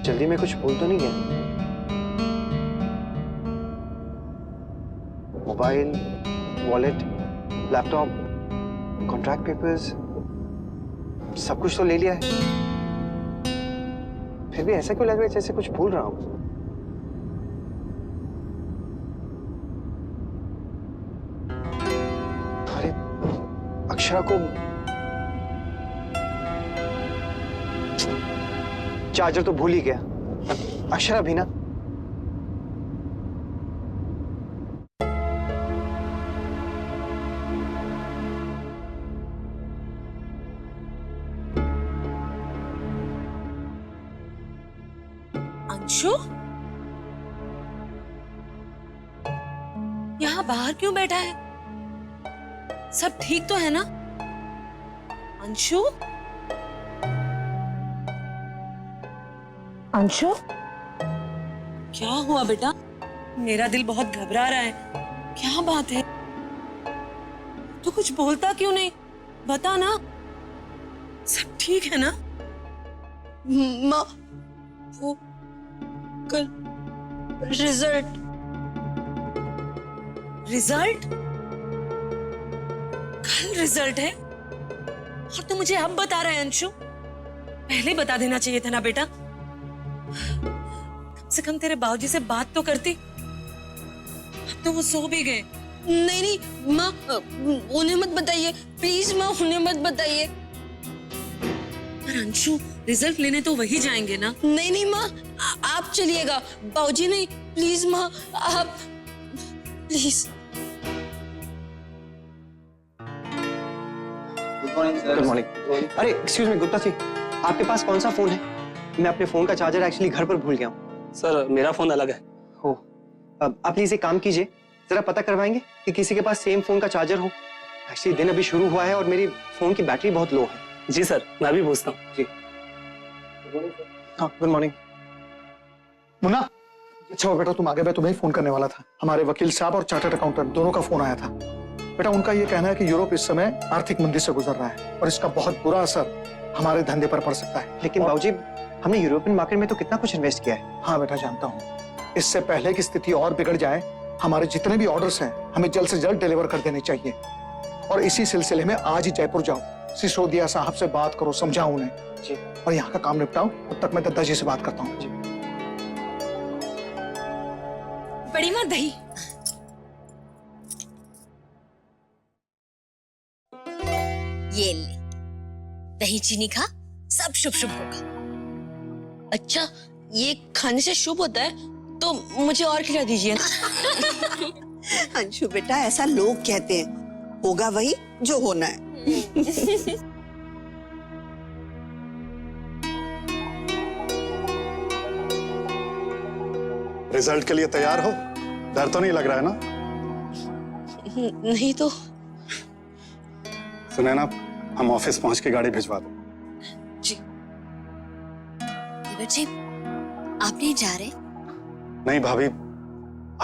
जल्दी में कुछ भूल तो नहीं गया? Mobile, wallet, laptop, contract papers, सब कुछ तो ले लिया है। फिर भी ऐसा क्यों लग रहा है जैसे कुछ भूल रहा हूं? अरे अक्षरा को चार्जर तो भूल ही गया। अक्षरा भी ना। अंशु, यहाँ बाहर क्यों बैठा है? सब ठीक तो है ना? अंशु, अंशु, क्या हुआ बेटा? मेरा दिल बहुत घबरा रहा है। क्या बात है? तू कुछ बोलता क्यों नहीं? बता ना। सब ठीक है ना? माँ, वो कल रिजल्ट कल रिजल्ट है और तू मुझे अब बता रहा है? अंशु, पहले बता देना चाहिए था ना बेटा। कम से कम तेरे बाबूजी से बात तो करती। अब तो वो सो भी गए। नहीं नहीं माँ, उन्हें मत बताइए प्लीज माँ, उन्हें मत बताइए। पर अंशु, रिजल्ट लेने तो वही जाएंगे ना? नहीं नहीं माँ, आप चलिएगा। बाबूजी नहीं, प्लीज माँ, आप प्लीज। Good morning. अरे एक्सक्यूज मी गुप्ता जी, आपके पास कौन सा फोन है? मैं अपने फोन का चार्जर एक्चुअली घर पर भूल गया हूँ। सर मेरा फोन अलग है। हो, अब आप प्लीज एक काम कीजिए, जरा पता करवाएंगे कि किसी के पास सेम फोन का चार्जर हो। एक्चुअली दिन अभी शुरू हुआ है और मेरी फोन की बैटरी बहुत लो है। जी सर, मैं भी पूछता हूँ। जी हाँ, गुड मॉर्निंग। मुन्ना, अच्छा बेटा तुम आगे, मैं तुम्हें फोन करने वाला था। हमारे वकील साहब और चार्टर्ड अकाउंटेंट दोनों का फोन आया था। बेटा उनका ये कहना है कि यूरोप इस समय आर्थिक मंदी से गुजर रहा है और इसका बहुत बुरा असर हमारे धंधे पर पड़ सकता है। लेकिन बाबूजी, हमने यूरोपियन मार्केट में तो कितना कुछ इन्वेस्ट किया है। हाँ बेटा जानता हूँ, इससे पहले की स्थिति और बिगड़ जाए, हमारे जितने भी ऑर्डर्स हैं हमें जल्द से जल्द डिलीवर कर देने चाहिए। और इसी सिलसिले में आज ही जयपुर जाओ, सिसोदिया साहब से बात करो, समझाओ उन्हें जी। और यहाँ का काम निपटाओ। तब तक मैं दद्दा जी से बात करता हूँ। बड़ी माँ दही। ये ले, दही चीनी खा, सब शुभ शुभ होगा। अच्छा, ये खाने से शुभ होता है तो मुझे और खिला दीजिए ना। अंशु बेटा, ऐसा लोग कहते हैं, होगा वही जो होना है। रिजल्ट के लिए तैयार हो? डर तो नहीं लग रहा है ना? नहीं तो। सुने ना, हम ऑफिस पहुंच के गाड़ी भिजवा दें। देवर जी, आप नहीं जा रहे? नहीं भाभी,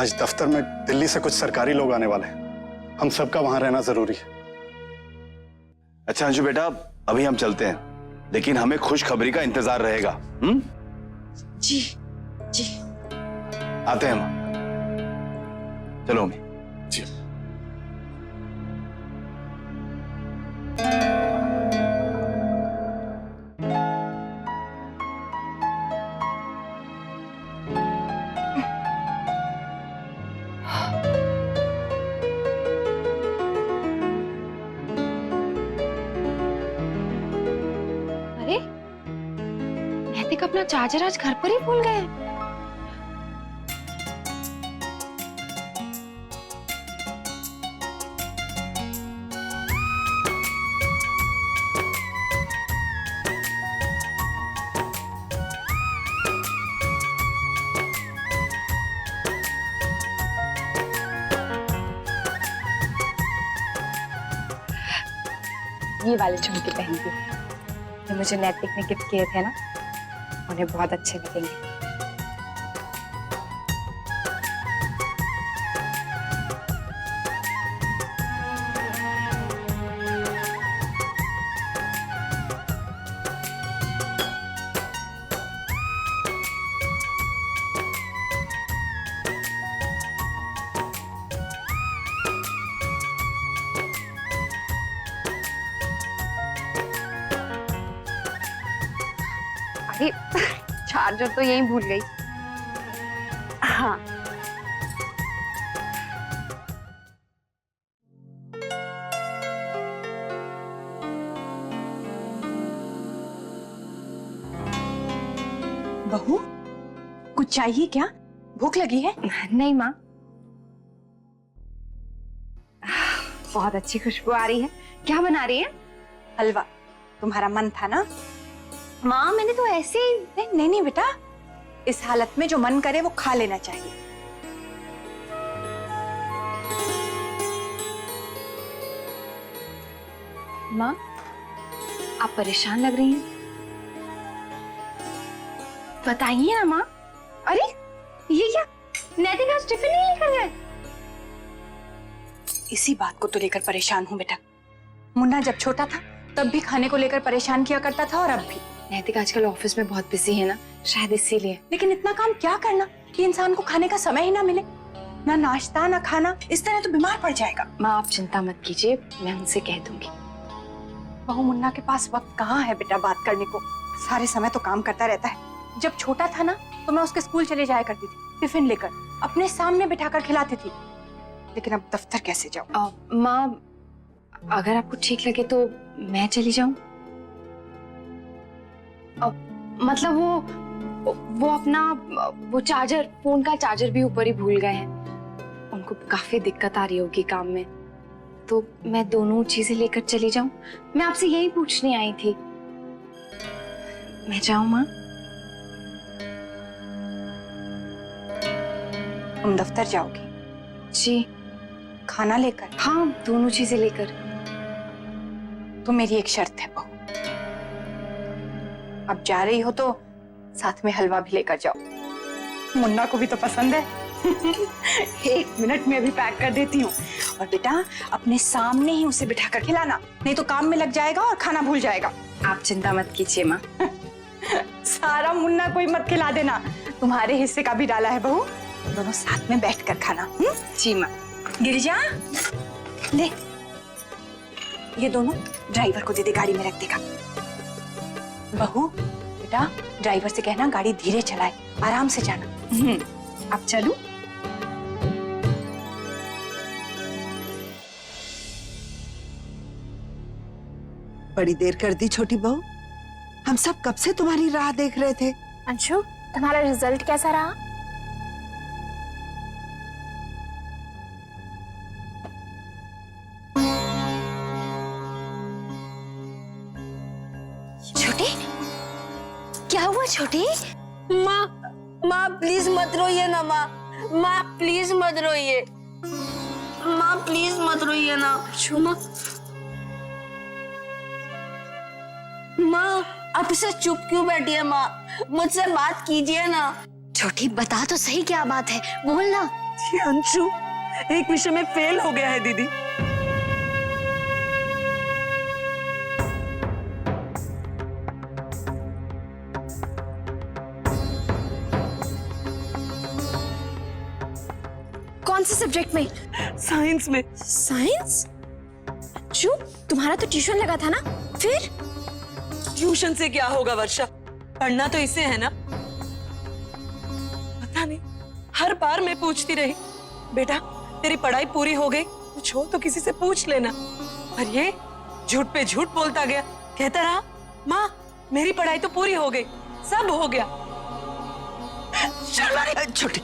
आज दफ्तर में दिल्ली से कुछ सरकारी लोग आने वाले हैं। हम सबका वहां रहना जरूरी है। अच्छा अंशु बेटा, अभी हम चलते हैं, लेकिन हमें खुशखबरी का इंतजार रहेगा। जी जी। आते हैं हम। चलो अम्मी। जी। अरे नैतिक अपना चार्जर आज घर पर ही भूल गए। ये वाले झुमके पहनती हूँ, जो मुझे नैतिक ने गिफ्ट किए थे ना, उन्हें बहुत अच्छे लगेंगे। अरे चार्जर तो यहीं भूल गई। हाँ बहू, कुछ चाहिए क्या? भूख लगी है? नहीं माँ, बहुत अच्छी खुशबू आ रही है। क्या बना रही है? हलवा। तुम्हारा मन था ना? माँ मैंने तो ऐसे ही। नहीं नहीं बेटा, इस हालत में जो मन करे वो खा लेना चाहिए। माँ आप परेशान लग रही हैं। बताइए ना माँ। अरे ये क्या, नैतिक आज टिफिन नहीं लेकर गए? इसी बात को तो लेकर परेशान हूँ बेटा। मुन्ना जब छोटा था तब भी खाने को लेकर परेशान किया करता था और अब भी। नैतिक आजकल ऑफिस में बहुत बिजी है ना, शायद इसीलिए। लेकिन इतना काम क्या करना कि इंसान को खाने का समय ही ना मिले, ना नाश्ता ना खाना। इस तरह तो बीमार पड़ जाएगा। माँ आप चिंता मत कीजिए, मैं उनसे कह दूंगी। बहू मुन्ना के पास वक्त कहाँ है बेटा बात करने को, सारे समय तो काम करता रहता है। जब छोटा था ना तो मैं उसके स्कूल चले जाया करती थी टिफिन लेकर, अपने सामने बिठाकर खिलाती थी। लेकिन अब दफ्तर कैसे जाऊं? माँ अगर आपको ठीक लगे तो मैं चली जाऊं। मतलब वो अपना वो चार्जर, फोन का चार्जर भी ऊपर ही भूल गए हैं। उनको काफी दिक्कत आ रही होगी काम में, तो मैं दोनों चीजें लेकर चली जाऊं। मैं आपसे यही पूछने आई थी। मैं जाऊं माँ? तुम दफ्तर जाओगी? जी। खाना लेकर? हाँ दोनों चीजें लेकर। तो मेरी एक शर्त है बहू, अब जा रही हो तो साथ में हलवा भी लेकर जाओ। मुन्ना को भी तो पसंद है। 1 मिनट में अभी पैक कर देती हूँ। और बेटा अपने सामने ही उसे बिठा कर खिलाना, नहीं तो काम में लग जाएगा और खाना भूल जाएगा। आप चिंता मत कीजिए माँ। सारा मुन्ना को ही मत खिला देना, तुम्हारे हिस्से का भी डाला है बहू। दोनों साथ में बैठकर खाना। जी माँ। गिरिजा ले, ये दोनों ड्राइवर को दे दे, गाड़ी में रख देगा। बहू बेटा ड्राइवर से कहना गाड़ी धीरे चलाए, आराम से जाना। अब चलूं? बड़ी देर कर दी छोटी बहू, हम सब कब से तुम्हारी राह देख रहे थे। अंशु तुम्हारा रिजल्ट कैसा रहा? छोटी, क्या हुआ छोटी? माँ, माँ प्लीज मत रोइए ना माँ। माँ प्लीज मत रोइए। माँ प्लीज मत रोइए ना। माँ, माँ आप इसे चुप क्यों बैठी है माँ? मुझसे बात कीजिए ना। छोटी बता तो सही क्या बात है, बोलना। जी अंशु एक विषय में फेल हो गया है दीदी। कौन से सब्जेक्ट में? साइंस में। साइंस? अंशु तुम्हारा तो ट्यूशन लगा था ना, फिर? ट्यूशन से क्या होगा वर्षा, पढ़ना तो इसे है ना। पता नहीं हर बार मैं पूछती रही, बेटा तेरी पढ़ाई पूरी हो गई, कुछ हो तो किसी से पूछ लेना। पर ये झूठ पे झूठ बोलता गया, कहता रहा माँ मेरी पढ़ाई तो पूरी हो गई, सब हो गया। छोटी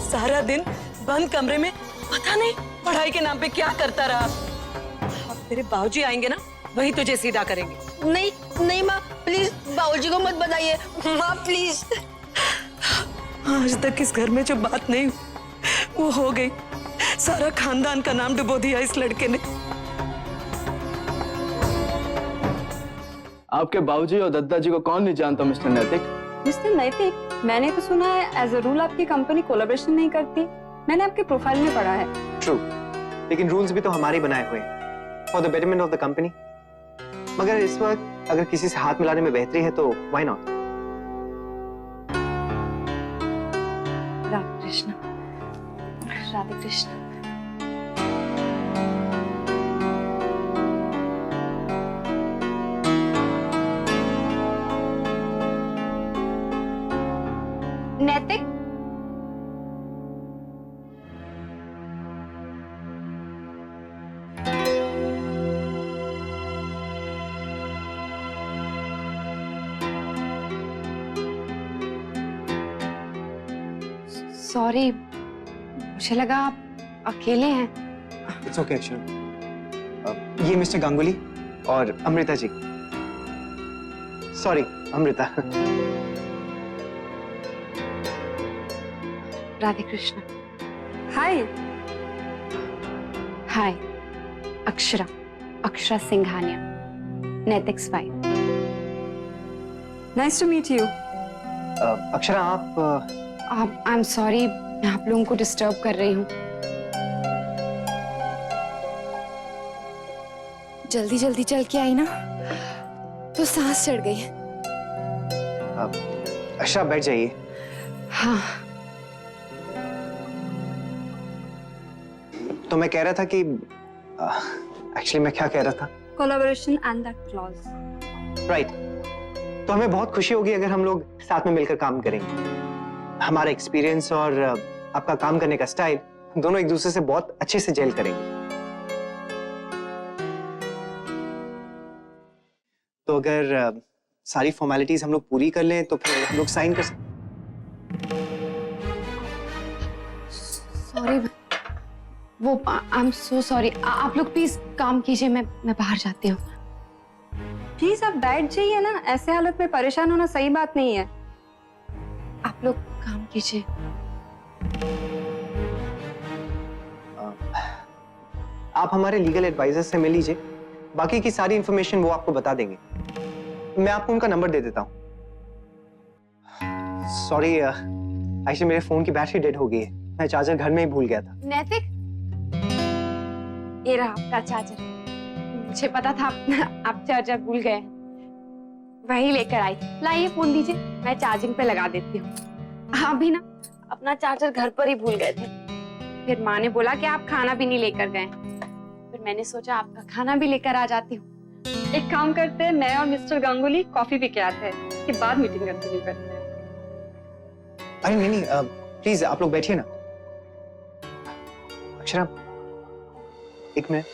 सारा दिन बंद कमरे में पता नहीं पढ़ाई के नाम पे क्या करता रहा। अब तेरे बाबूजी आएंगे ना, वही तुझे सीधा करेंगे। नहीं नहीं माँ प्लीज बाबूजी को मत बताइए माँ प्लीज। आज तक इस घर में जो बात नहीं हुई वो हो गई। सारा खानदान का नाम डुबो दिया इस लड़के ने। आपके बाबूजी और दद्दा जी को कौन नहीं जानता मिस्टर नैतिक? मिस्टर नैतिक, मैंने तो सुना है एज अ रूल आपकी कंपनी कोलैबोरेशन नहीं करती। मैंने आपके प्रोफाइल में पढ़ा है। ट्रू, लेकिन रूल्स भी तो हमारे बनाए हुए हैं for the betterment of the company. मगर इस वक्त अगर किसी से हाथ मिलाने में बेहतरी है तो why not. Radhe Krishna, Radhe Krishna. Sorry, मुझे लगा आप अकेले हैं। It's okay Akshara. ये मिस्टर गांगुली और Amrita ji. Sorry Amrita. Radhe Krishna. Hi. Hi, Akshara, Akshara Singhania, नेटिक्स 5। Nice to meet you. Akshara आप आई एम सॉरी, मैं आप लोगों को डिस्टर्ब कर रही हूँ। जल्दी जल्दी चल के आई ना तो सांस चढ़ गई। अक्षरा बैठ जाइए। हाँ, तो मैं कह रहा था कि एक्चुअली मैं क्या कह रहा था, collaboration and that clause. Right. तो हमें बहुत खुशी होगी अगर हम लोग साथ में मिलकर काम करेंगे। हमारा एक्सपीरियंस और आपका काम करने का स्टाइल दोनों एक दूसरे से बहुत अच्छे से जेल करेंगे। तो अगर सारी फॉर्मेलिटीज हम लोग पूरी कर लें तो फिर हम लोग साइन कर सकते। सॉरी, वो आई एम सो सॉरी। आप लोग प्लीज काम कीजिए, मैं बाहर जाती हूँ। प्लीज आप बैठ जाइए ना, ऐसे हालत में परेशान होना सही बात नहीं है। आप लोग काम कीजिए। आप हमारे लीगल एडवाइजर से मिल लीजिए, बाकी की सारी इंफॉर्मेशन वो आपको बता देंगे। मैं आपको उनका नंबर दे देता हूँ। सॉरी एक्चुअली मेरे फोन की बैटरी डेड हो गई है, मैं चार्जर घर में ही भूल गया था। नैतिक, ये रहा आपका चार्जर। मुझे पता था आप चार्जर भूल गए, वही लेकर आई। लाइए फोन दीजिए, मैं चार्जिंग पे लगा देती हूँ। आप भी ना अपना चार्जर घर पर ही भूल गए थे। फिर माँ ने बोला कि आप खाना भी नहीं लेकर गए, फिर मैंने सोचा आपका खाना भी लेकर आ जाती हूँ। एक काम करते हैं, मैं और मिस्टर गांगुली कॉफी पी के आते हैं, उसके बाद मीटिंग कंटिन्यू करते हैं। अरे नहीं प्लीज आप लोग बैठिए ना। अक्षरा एक मिनट।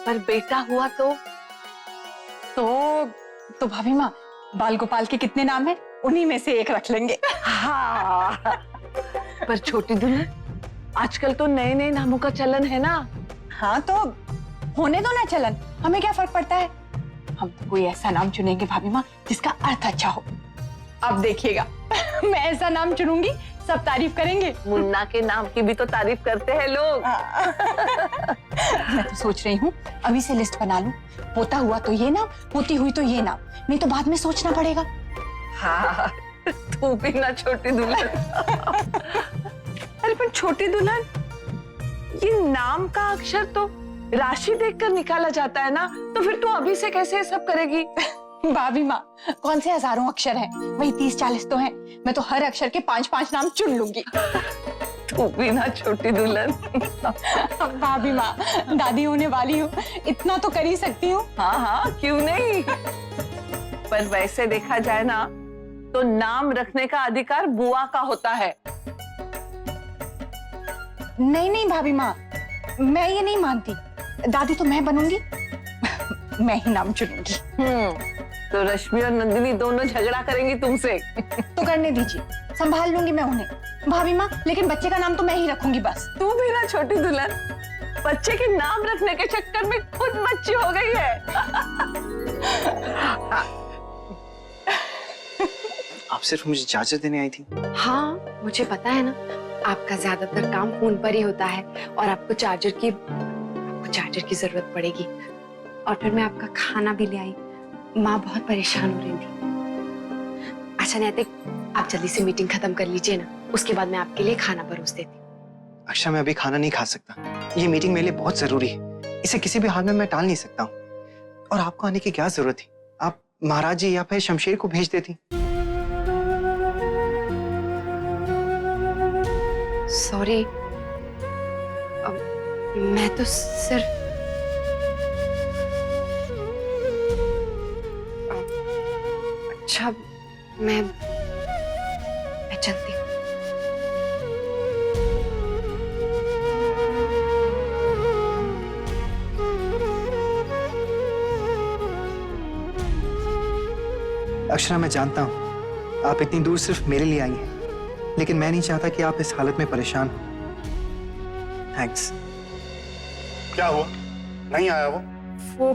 पर बेटा हुआ तो भाभी माँ, बाल गोपाल के कितने नाम हैं? उन्हीं में से एक रख लेंगे। हाँ, पर छोटी दुल्हन, आजकल तो नए नए नामों का चलन है ना। हाँ तो होने दो ना चलन, हमें क्या फर्क पड़ता है। हम तो कोई ऐसा नाम चुनेंगे भाभी माँ जिसका अर्थ अच्छा हो। अब देखिएगा मैं ऐसा नाम चुनूंगी, सब तारीफ करेंगे। मुन्ना के नाम की भी तो तारीफ करते हैं लोग। मैं तो सोच रही हूँ अभी से लिस्ट बना लूं, पोता हुआ तो ये नाम, पोती हुई तो ये नाम, नहीं तो बाद में सोचना पड़ेगा। हाँ, तू भी ना छोटी दुल्हन। अरे पर छोटी दुल्हन, ये नाम का अक्षर तो राशि देखकर निकाला जाता है ना, तो फिर तू अभी से कैसे सब करेगी? भाभी माँ, कौन से हजारों अक्षर हैं, वही 30-40 तो हैं। मैं तो हर अक्षर के 5-5 नाम चुन लूंगी। तू भी ना छोटी दुल्हन। भाभी माँ, दादी होने वाली हूँ, इतना तो कर ही सकती हूँ। हाँ हाँ, क्यों नहीं। पर वैसे देखा जाए ना तो नाम रखने का अधिकार बुआ का होता है। नहीं नहीं भाभी माँ, मैं ये नहीं मानती। दादी तो मैं बनूंगी, मैं ही नाम चुनूंगी। तो रश्मि और नंदिनी दोनों झगड़ा करेंगी तुमसे। तो करने दीजिए, संभाल लूंगी मैं उन्हें। भाभी माँ, लेकिन बच्चे का नाम तो मैं ही रखूंगी बस। तू भी ना छोटी दुल्हन, बच्चे के नाम रखने के चक्कर में खुद बच्ची हो गई है। आप सिर्फ मुझे चार्जर देने आई थी? हाँ, मुझे पता है ना, आपका ज्यादातर काम फोन पर ही होता है और आपको चार्जर की जरूरत पड़ेगी। और फिर मैं आपका खाना भी ले आई। माँ बहुत परेशान हो रही थी। अच्छा नैतिक, आप जल्दी से मीटिंग खत्म कर लीजिए ना, उसके बाद मैं आपके लिए खाना परोस देती हूँ। अच्छा मैं अभी खाना नहीं खा सकता, ये मीटिंग मेरे लिए बहुत जरूरी है, इसे किसी भी हाल में मैं टाल नहीं सकता हूँ। और आपको आने की क्या जरूरत थी? आप महाराज जी या फिर शमशेर को भेज देती। सॉरी, मैं तो सिर्फ अच्छा मैं चलती हूँ। अक्षरा, मैं जानता हूँ आप इतनी दूर सिर्फ मेरे लिए आई हैं, लेकिन मैं नहीं चाहता कि आप इस हालत में परेशान हो। थैंक्स। क्या हुआ? नहीं आया वो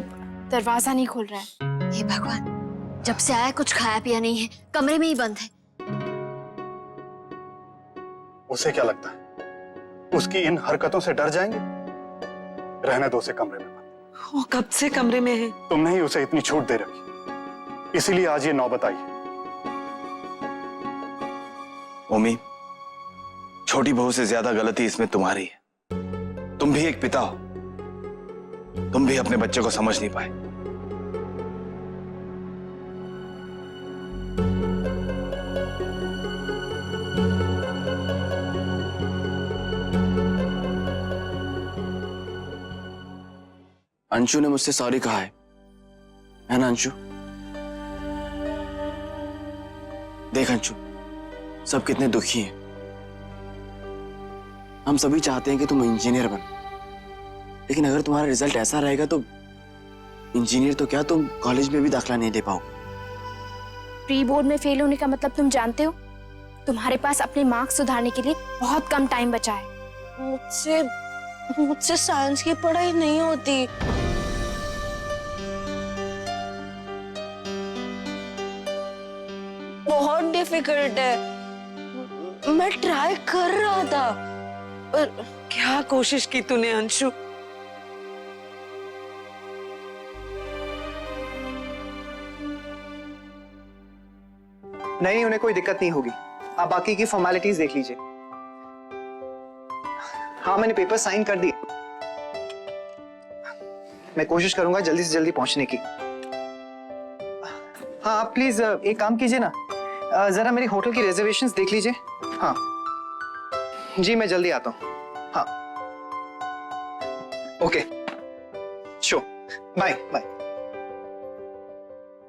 दरवाजा नहीं खोल रहा है। हे भगवान, जब से आया कुछ खाया पिया नहीं है, कमरे में ही बंद है। उसे क्या लगता है उसकी इन हरकतों से डर जाएंगे? रहने दो उसे कमरे में बंद। वो कब से कमरे में है? तुमने ही उसे इतनी छूट दे रखी, इसीलिए आज ये नौबत आई है। ओमी, छोटी बहू से ज्यादा गलती इसमें तुम्हारी है। तुम भी एक पिता हो, तुम भी अपने बच्चे को समझ नहीं पाए। अंशु ने मुझसे सॉरी कहा है ना अंशु? देख अंशु, सब कितने दुखी हैं। हम सभी चाहते हैं कि तुम इंजीनियर बन, लेकिन अगर तुम्हारा रिजल्ट ऐसा रहेगा तो इंजीनियर तो क्या, तुम कॉलेज में भी दाखला नहीं दे पाओगे। प्री बोर्ड में फेल होने का मतलब तुम जानते हो? तुम्हारे पास अपने मार्क्स सुधारने के लिए बहुत कम टाइम बचा है। मुझसे साइंस की पढ़ाई नहीं होती। बहुत डिफिकल्ट है। मैं ट्राई कर रहा था, पर क्या कोशिश की तूने अंशु? नहीं, उन्हें कोई दिक्कत नहीं होगी। आप बाकी की फॉर्मेलिटीज देख लीजिए। हाँ, मैंने पेपर साइन कर दिए। मैं कोशिश करूंगा जल्दी से जल्दी पहुंचने की। हाँ, आप प्लीज एक काम कीजिए ना, जरा मेरी होटल की रिजर्वेशंस देख लीजिए। हाँ जी, मैं जल्दी आता हूँ। हाँ, ओके, शो, बाय बाय।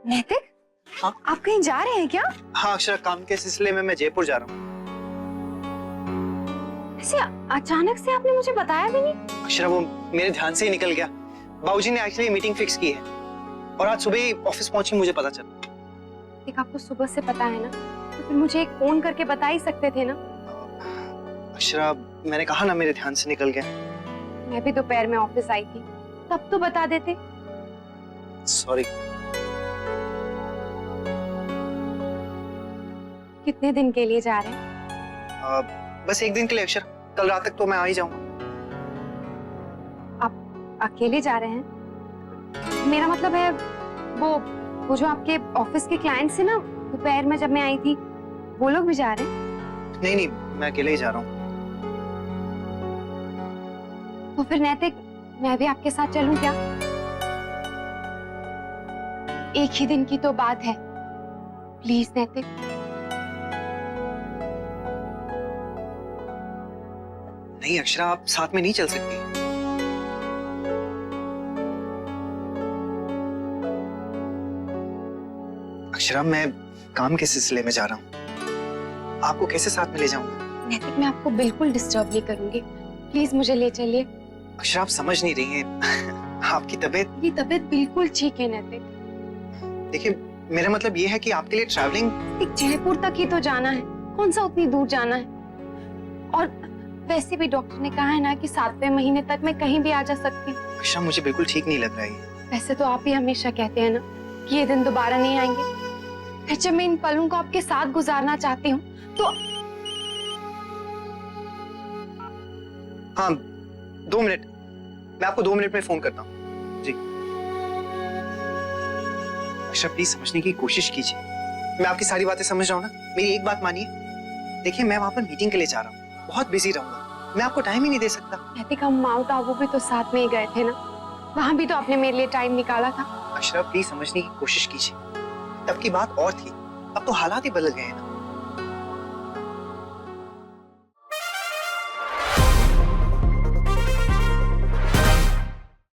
नैतिक, हाँ? आप कहीं जा रहे हैं क्या? हाँ अक्षरा, काम के सिलसिले में मैं जयपुर जा रहा हूँ। ऐसे अचानक से आपने मुझे बताया भी नहीं। अक्षरा, वो मेरे ध्यान से ही निकल गया। बाबूजी ने एक्चुअली मीटिंग फिक्स की है और आज सुबह ही ऑफिस पहुंची मुझे पता चला। देख, आपको सुबह से पता है ना, तो फिर मुझे एक फोन करके बता ही सकते थे ना। अक्षरा, मैंने कहा ना मेरे ध्यान से निकल गया। मैं भी दोपहर में ऑफिस आई थी, तब तो बता देते। सॉरी। कितने दिन के लिए जा रहे हैं? बस एक दिन के लिए अक्षरा, कल रात तक तो मैं आ ही जाऊंगा। आप अकेले जा रहे हैं? मेरा मतलब है वो जो आपके ऑफिस के क्लाइंट्स हैं ना, दोपहर में जब मैं आई थी, वो लोग भी जा रहे हैं? नहीं नहीं, मैं अकेले ही जा रहा हूँ। तो फिर नैतिक, मैं भी आपके साथ चलूं क्या? एक ही दिन की तो बात है, प्लीज नैतिक। नहीं अक्षरा, आप साथ में नहीं चल सकती। अक्षरा, मैं काम के सिलसिले में जा रहा हूँ, आपको कैसे साथ में ले जाऊंगा? नैतिक, मैं आपको बिल्कुल डिस्टर्ब नहीं करूंगी, प्लीज मुझे ले चलिए। अक्षरा, आप समझ नहीं रही हैं। आपकी तबीयत बिल्कुल ठीक है नैतिक। देखिए, मेरा मतलब ये है कि आपके लिए ट्रैवलिंग एक जयपुर तक ही तो जाना है, कौन सा उतनी दूर जाना है? और वैसे भी डॉक्टर ने कहा है ना कि 7वें महीने तक मैं कहीं भी आ जा सकती हूँ। अक्षरा, मुझे बिल्कुल ठीक नहीं लग रहा है। वैसे तो आप ही हमेशा कहते हैं ना कि ये दिन दोबारा नहीं आएंगे। फिर जब मैं इन पलों को आपके साथ गुजारना चाहती हूँ तो हाँ, 2 मिनट, मैं आपको 2 मिनट में फोन करता हूँ। जी अक्षरा, प्लीज समझने की कोशिश कीजिए। मैं आपकी सारी बातें समझ रहा हूँ ना, मेरी एक बात मानिए। देखिए, मैं वहां पर मीटिंग के लिए जा रहा हूँ, बहुत बिजी रहूंगा, मैं आपको टाइम ही नहीं दे सकता। नैतिक, हम माउंट आबू भी तो साथ में ही गए थे ना, वहां भी तो आपने मेरे लिए टाइम निकाला था। अक्षरा, प्लीज समझने की कोशिश कीजिए। तब की बात और थी, अब तो हालात ही बदल गए हैं ना।